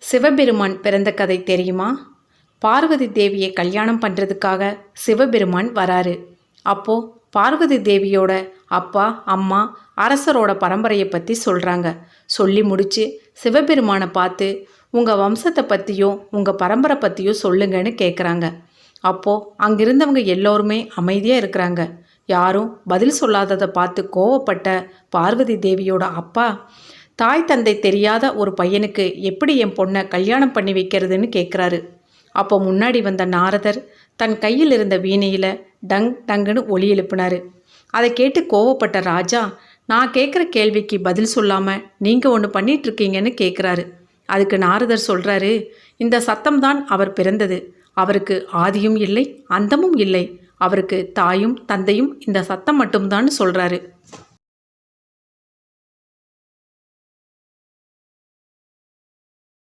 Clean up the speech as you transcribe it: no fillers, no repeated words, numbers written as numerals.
சிவபெருமான் பிறந்த கதை தெரியுமா? பார்வதி தேவியை கல்யாணம் பண்ணுறதுக்காக சிவபெருமான் வராரு. அப்போது பார்வதி தேவியோட அப்பா அம்மா அரசரோட பரம்பரையை பற்றி சொல்கிறாங்க. சொல்லி முடித்து சிவபெருமானை பார்த்து உங்கள் வம்சத்தை பற்றியும் உங்கள் பரம்பரை பற்றியும் சொல்லுங்கன்னு கேட்குறாங்க. அப்போது அங்கிருந்தவங்க எல்லோருமே அமைதியாக இருக்கிறாங்க. யாரும் பதில் சொல்லாததை பார்த்து கோவப்பட்ட பார்வதி தேவியோட அப்பா, தாய் தந்தை தெரியாத ஒரு பையனுக்கு எப்படி என் பொண்ணை கல்யாணம் பண்ணி வைக்கிறதுன்னு கேட்குறாரு. அப்போ முன்னாடி வந்த நாரதர் தன் கையில் இருந்த வீணையில் டங் டங்குன்னு ஒலி எழுப்பினார். அதை கேட்டு கோவப்பட்ட ராஜா, நான் கேட்குற கேள்விக்கு பதில் சொல்லாமல் நீங்கள் ஒன்று பண்ணிகிட்ருக்கீங்கன்னு கேட்குறாரு. அதுக்கு நாரதர் சொல்கிறாரு, இந்த சத்தம்தான் அவர் பிறந்தது. அவருக்கு ஆதியும் இல்லை அந்தமும் இல்லை. அவருக்கு தாயும் தந்தையும் இந்த சத்தம் மட்டும்தான் சொல்கிறாரு.